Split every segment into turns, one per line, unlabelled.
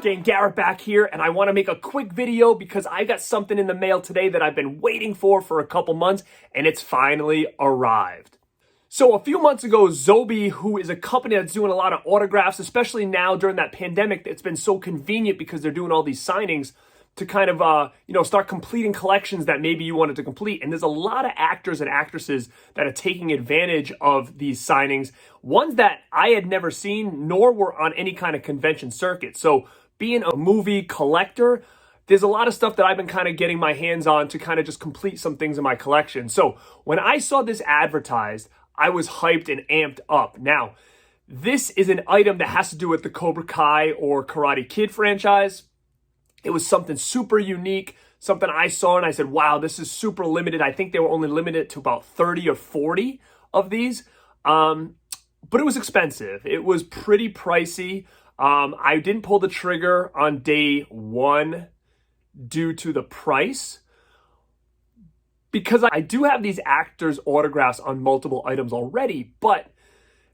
Gang, Garrett back here, and I want to make a quick video because I got something in the mail today that I've been waiting for a couple months, and it's finally arrived. So a few months ago, Zobie, who is a company that's doing a lot of autographs, especially now during that pandemic, it's been so convenient because they're doing all these signings to kind of, start completing collections that maybe you wanted to complete. And there's a lot of actors and actresses that are taking advantage of these signings, ones that I had never seen, nor were on any kind of convention circuit. So being a movie collector, there's a lot of stuff that I've been kind of getting my hands on to kind of just complete some things in my collection. So when I saw this advertised, I was hyped and amped up. Now, this is an item that has to do with the Cobra Kai or Karate Kid franchise. It was something super unique, something I saw and I said, wow, this is super limited. I think they were only limited to about 30 or 40 of these, but it was expensive. It was pretty pricey. I didn't pull the trigger on day one due to the price, because I do have these actors' autographs on multiple items already, but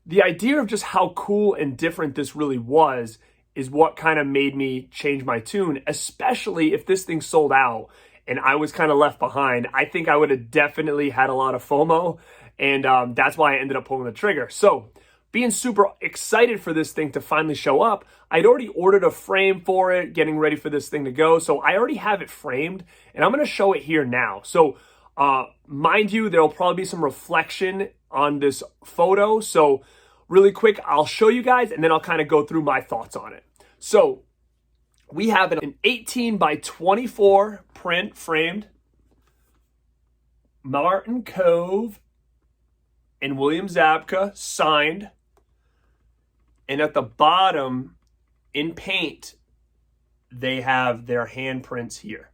the idea of just how cool and different this really was is what kind of made me change my tune, especially if this thing sold out and I was kind of left behind. I think I would have definitely had a lot of FOMO, and that's why I ended up pulling the trigger. So being super excited for this thing to finally show up, I'd already ordered a frame for it, getting ready for this thing to go. So I already have it framed, and I'm going to show it here now. So mind you, there'll probably be some reflection on this photo. So really quick, I'll show you guys, and then I'll kind of go through my thoughts on it. So we have an 18 by 24 print framed Martin Kove and William Zabka signed. And at the bottom in paint, they have their handprints here.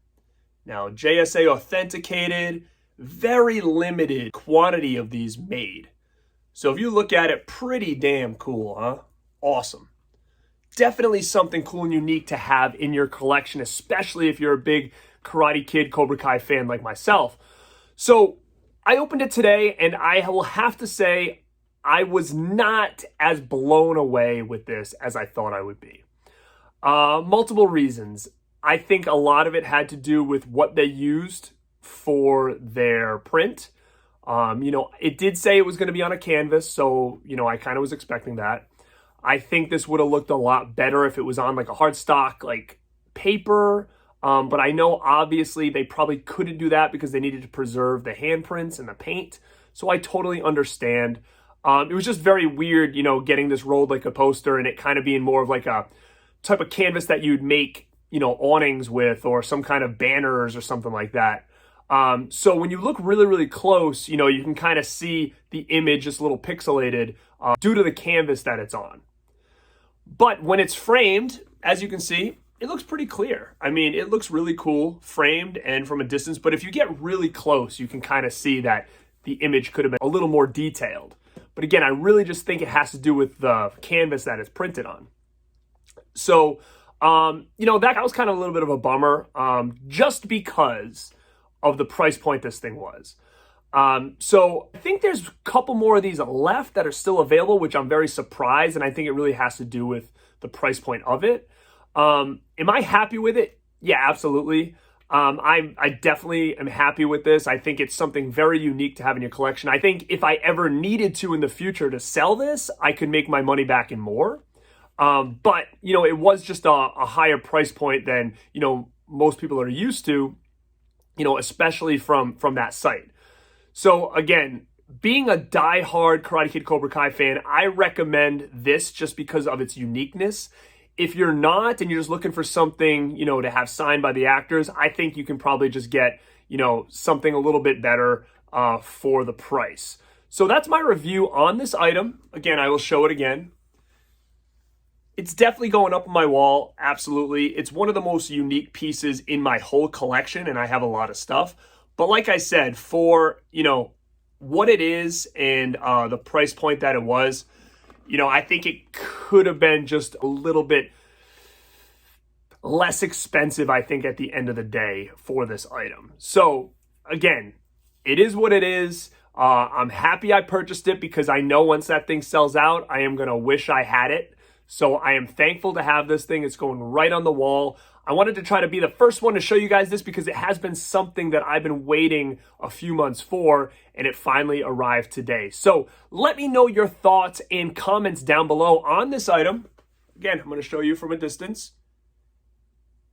Now, JSA authenticated, very limited quantity of these made. So if you look at it, pretty damn cool, huh? Awesome. Definitely something cool and unique to have in your collection, especially if you're a big Karate Kid, Cobra Kai fan like myself. So I opened it today, and I will have to say I was not as blown away with this as I thought I would be. Multiple reasons. I think a lot of it had to do with what they used for their print. It did say it was going to be on a canvas, so, I kind of was expecting that. I think this would have looked a lot better if it was on like a hard stock, like paper. But I know obviously they probably couldn't do that because they needed to preserve the handprints and the paint. So I totally understand. It was just very weird, getting this rolled like a poster and it kind of being more of like a type of canvas that you'd make, awnings with, or some kind of banners or something like that. So when you look really, really close, you can kind of see the image just a little pixelated due to the canvas that it's on. But when it's framed, as you can see, it looks pretty clear. I mean, it looks really cool framed and from a distance, but if you get really close, you can kind of see that the image could have been a little more detailed. But again, I really just think it has to do with the canvas that it's printed on. So, that was kind of a little bit of a bummer, just because of the price point this thing was. So I think there's a couple more of these left that are still available, which I'm very surprised, and I think it really has to do with the price point of it. Am I happy with it? Yeah, absolutely. I definitely am happy with this. I think it's something very unique to have in your collection. I think if I ever needed to in the future to sell this, I could make my money back and more. But, it was just a higher price point than, most people are used to, especially from that site. So again, being a diehard Karate Kid Cobra Kai fan, I recommend this just because of its uniqueness. If you're not and you're just looking for something, to have signed by the actors, I think you can probably just get, something a little bit better for the price. So that's my review on this item. Again, I will show it again. It's definitely going up on my wall, absolutely. It's one of the most unique pieces in my whole collection, and I have a lot of stuff. But like I said, for, what it is and the price point that it was, I think it could have been just a little bit less expensive, I think, at the end of the day for this item. So again, it is what it is. I'm happy I purchased it because I know once that thing sells out, I am going to wish I had it So I am thankful to have this thing. It's going right on the wall. I wanted to try to be the first one to show you guys this because it has been something that I've been waiting a few months for, and it finally arrived today. So let me know your thoughts and comments down below on this item. Again, I'm going to show you from a distance.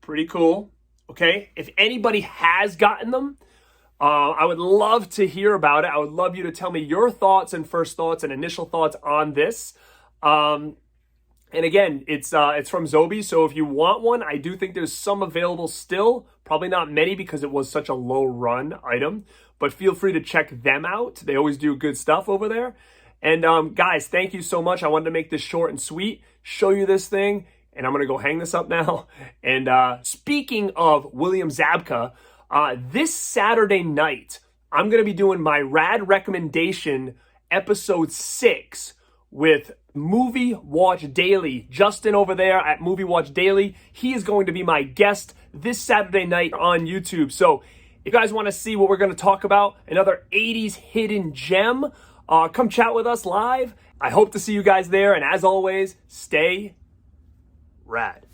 Pretty cool. Okay, if anybody has gotten them, I would love to hear about it. I would love you to tell me your thoughts and first thoughts and initial thoughts on this. And again, it's from Zobie, so if you want one, I do think there's some available still. Probably not many because it was such a low run item, but feel free to check them out. They always do good stuff over there. And guys, thank you so much. I wanted to make this short and sweet, show you this thing, and I'm going to go hang this up now. And speaking of William Zabka, this Saturday night, I'm going to be doing my Rad Recommendation episode 6 with Movie Watch Daily. Justin over there at Movie Watch Daily, he is going to be my guest this Saturday night on YouTube. So if you guys want to see what we're going to talk about, another 80s hidden gem, come chat with us live. I hope to see you guys there. And as always, stay rad.